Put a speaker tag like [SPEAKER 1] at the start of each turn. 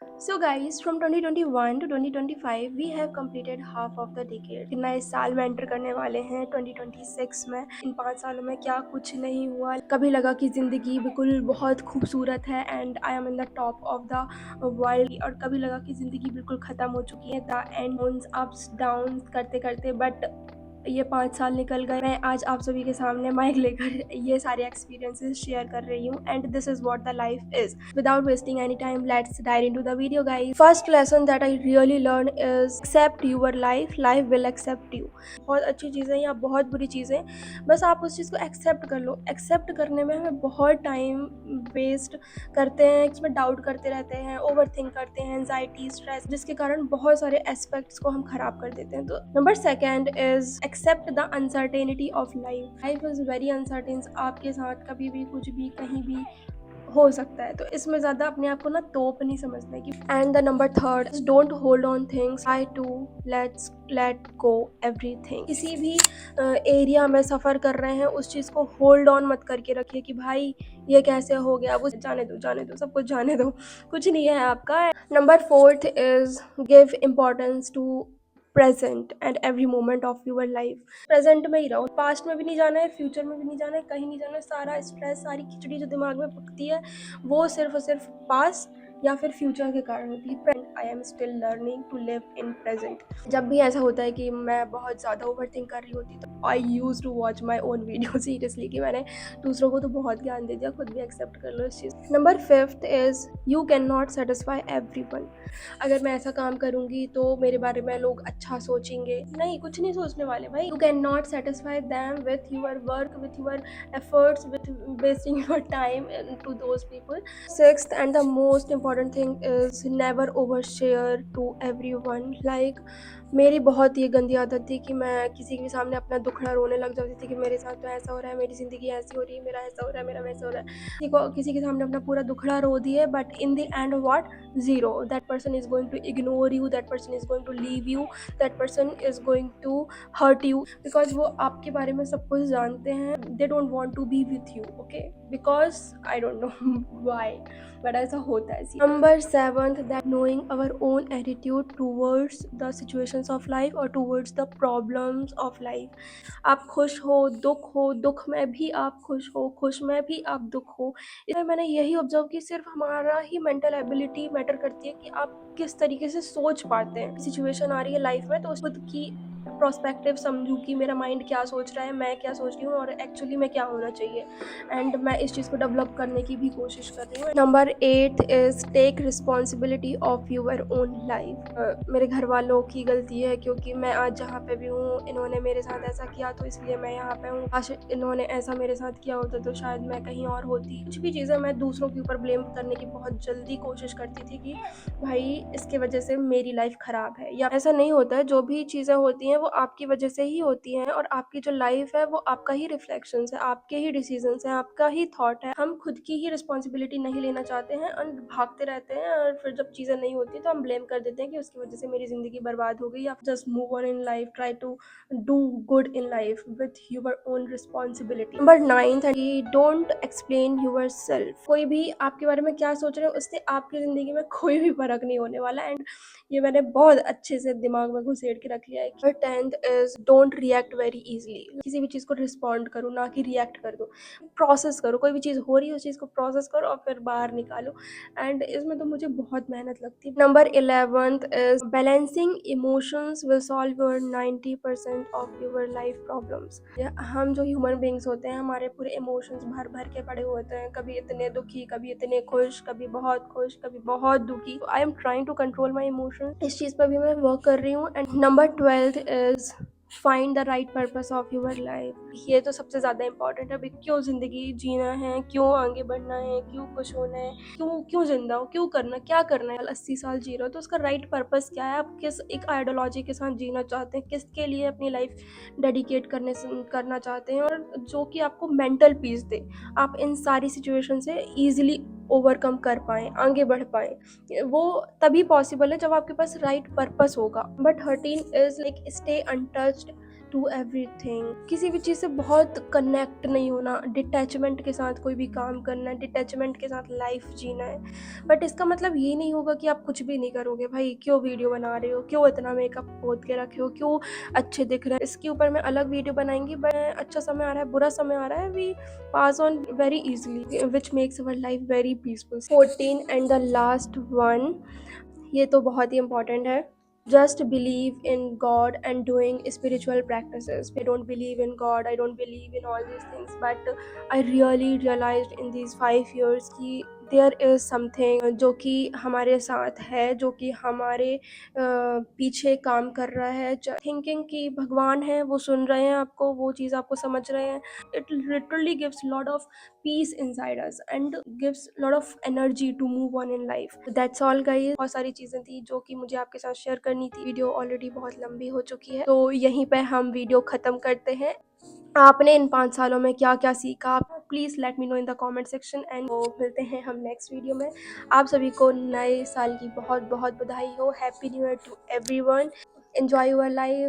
[SPEAKER 1] So guys, from 2021 to 2025 we have completed half of the decade. नए साल में enter करने वाले हैं 2026 में। इन 5 सालों में क्या कुछ नहीं हुआ। कभी लगा कि ज़िंदगी बिल्कुल बहुत खूबसूरत है and I am in the top of the world, और कभी लगा कि ज़िंदगी बिल्कुल ख़त्म हो चुकी है। द एंड अप्स डाउन करते करते बट ये 5 साल निकल गए। मैं आज आप सभी के सामने माइक लेकर ये सारे एक्सपीरियंसेस शेयर कर रही हूँ and this is what the life is. Without wasting any time, let's dive into the video, guys. First lesson that I really learned is accept your life. Life will accept you. बहुत अच्छी चीज़ें या बहुत बुरी चीज़ें, बस आप उस चीज़ को एक्सेप्ट कर लो। एक्सेप्ट करने में हमें बहुत टाइम वेस्ट करते हैं, इसमें डाउट करते रहते हैं, ओवर थिंक करते हैं, एंजाइटी, स्ट्रेस, जिसके कारण बहुत सारे एस्पेक्ट्स को हम खराब कर देते हैं। तो number second is except the uncertainty of life. Life is very uncertain. आपके साथ कभी भी कुछ भी कहीं भी हो सकता है, तो इसमें ज़्यादा अपने आप को ना तोप नहीं समझना है कि। And the number third is don't hold on things, try to let go everything. किसी भी एरिया में सफ़र कर रहे हैं, उस चीज़ को होल्ड ऑन मत करके रखिए कि भाई ये कैसे हो गया, वो जाने दो सब कुछ जाने दो, कुछ नहीं है आपका। Number fourth is give importance to present and every moment of your life. Present में ही रहो, पास्ट में भी नहीं जाना है, फ्यूचर में भी नहीं जाना है, कहीं नहीं जाना है। सारा स्ट्रेस, सारी खिचड़ी जो दिमाग में पकती है, वो सिर्फ और सिर्फ पास्ट या फिर फ्यूचर के कारण होती है। I am still learning to live in present. जब भी ऐसा होता है कि मैं बहुत ज़्यादा ओवर थिंक कर रही होती, तो I use to watch my own video. Seriously कि मैंने दूसरों को तो बहुत ज्ञान दे दिया, खुद भी एक्सेप्ट कर लो इस चीज़। Number fifth is you can not satisfy everyone. अगर मैं ऐसा काम करूंगी तो मेरे बारे में लोग अच्छा सोचेंगे, नहीं, कुछ नहीं सोचने वाले भाई। You can not satisfy them with your work, with your efforts, with wasting your time to those people. Sixth and the most important thing is never overshare to everyone. Like मेरी बहुत ये गंदी आदत थी कि मैं किसी के भी सामने अपना दुखड़ा रोने लग जाती थी कि मेरे साथ तो ऐसा हो रहा है, मेरी ज़िंदगी ऐसी हो रही है, मेरा ऐसा हो रहा है, मेरा वैसा हो रहा है। किसी के सामने अपना पूरा दुखड़ा रो दिए, but in the end what, zero. That person is going to ignore you, that person is going to leave you, that person is going to hurt you, because वो आपके बारे में सब कुछ जानते हैं। They don't want to be with you, okay, because I don't know why, but ऐसा होता है। Number seventh, that knowing our own attitude towards the situations of life और towards the problems of life. आप खुश हो, दुख में भी आप खुश हो, खुश में भी आप दुख हो। इसमें मैंने यही ऑब्जर्व कि सिर्फ हमारा ही मेंटल एबिलिटी मैटर करती है कि आप किस तरीके से सोच पाते हैं। सिचुएशन आ रही है लाइफ में, तो उस खुद की प्रोस्पेक्टिव समझूं कि मेरा माइंड क्या सोच रहा है, मैं क्या सोच रही हूँ, और एक्चुअली में क्या होना चाहिए। एंड मैं इस चीज़ को डेवलप करने की भी कोशिश कर रही हूँ। Number eight is take responsibility of your own life. मेरे घर वालों की गलती है, क्योंकि मैं आज जहाँ पे भी हूँ, इन्होंने मेरे साथ ऐसा किया तो इसलिए मैं यहाँ पे हूँ। आज इन्होंने ऐसा मेरे साथ किया होता तो शायद मैं कहीं और होती। कुछ भी चीज़ें मैं दूसरों के ऊपर ब्लेम करने की बहुत जल्दी कोशिश करती थी कि भाई इसके वजह से मेरी लाइफ ख़राब है, या ऐसा नहीं होता है। जो भी चीज़ें होती हैं वो आपकी वजह से ही होती हैं, और आपकी जो लाइफ है वो आपका ही रिफ्लेक्शंस है, आपके ही डिसीजंस हैं, आपका ही थॉट है। हम खुद की ही रिस्पॉन्सिबिलिटी नहीं लेना चाहते हैं और भागते रहते हैं, और फिर जब चीज़ें नहीं होती तो हम ब्लेम कर देते हैं कि उसकी वजह से मेरी ज़िंदगी बर्बाद हो गई। आप just move on in life, try to do good in life with your own responsibility. Number ninth, don't explain yourself. कोई भी आपके बारे में क्या सोच रहे हो, उससे आपकी ज़िंदगी में कोई भी फर्क नहीं होने वाला। एंड ये मैंने बहुत अच्छे से दिमाग में घुसेड़ के रख लिया है। और tenth is don't react very easily. किसी भी चीज़ को रिस्पॉन्ड करो, ना कि रिएक्ट कर दो। प्रोसेस करो, कोई भी चीज़ हो रही है उस चीज़ को प्रोसेस करो और फिर बाहर निकालो। एंड इसमें तो मुझे बहुत मेहनत लगती है। Number 11th is balancing emotions will solve your 90% of your life problems. हम जो ह्यूमन बींग्स होते हैं, हमारे पूरे इमोशंस भर भर के पड़े होते हैं, कभी इतने दुखी, कभी इतने खुश, कभी बहुत दुखी। I am trying to control my emotions. इस चीज़ पर भी मैं वर्क कर रही हूँ। And number 12th is find the right purpose of your life. ये तो सबसे ज़्यादा इंपॉर्टेंट है। अभी क्यों ज़िंदगी जीना है, क्यों आगे बढ़ना है, क्यों खुश होना है, क्यों जिंदा हो, क्यों करना, क्या करना है। 80 साल जी रहे हो तो उसका राइट पर्पस क्या है? आप किस एक आइडियोलॉजी के साथ जीना चाहते हैं, किसके लिए अपनी लाइफ डेडिकेट करना चाहते हैं, और जो कि आपको मेंटल पीस दे, आप इन सारी सिचुएशन से ईजिली ओवरकम कर पाएँ, आगे बढ़ पाएँ। वो तभी पॉसिबल है जब आपके पास राइट पर्पस होगा। But 13 is like stay untouched to everything. किसी भी चीज़ से बहुत कनेक्ट नहीं होना, डिटैचमेंट के साथ कोई भी काम करना है, डिटैचमेंट के साथ लाइफ जीना है। बट इसका मतलब ये नहीं होगा कि आप कुछ भी नहीं करोगे। भाई क्यों वीडियो बना रहे हो, क्यों इतना मेकअप पोत के रखे हो, क्यों अच्छे दिख रहे हैं, इसके ऊपर मैं अलग वीडियो बनाएंगी। बट अच्छा समय आ रहा है, बुरा समय आ रहा है, we pass on very easily, which makes our life very peaceful. 14 and the last one, ये तो बहुत ही इंपॉर्टेंट है। Just believe in God and doing spiritual practices. I don't believe in God, I don't believe in all these things, but I really realized in these 5 years कि there is something जो कि हमारे साथ है, जो कि हमारे पीछे काम कर रहा है। थिंकिंग कि भगवान है, वो सुन रहे हैं आपको, वो चीज़ आपको समझ रहे हैं। It literally gives lot of peace inside us and gives lot of energy to move on in life. That's all guys। बहुत सारी चीज़ें थी जो कि मुझे आपके साथ शेयर करनी थी। वीडियो ऑलरेडी बहुत लंबी हो चुकी है, तो यहीं पे हम वीडियो ख़त्म करते हैं। आपने इन 5 सालों में क्या-क्या सीखा, please let me know in the comment section. And तो मिलते हैं हम नेक्स्ट वीडियो में। आप सभी को नए साल की बहुत-बहुत बधाई हो। Happy new year to everyone. Enjoy your life.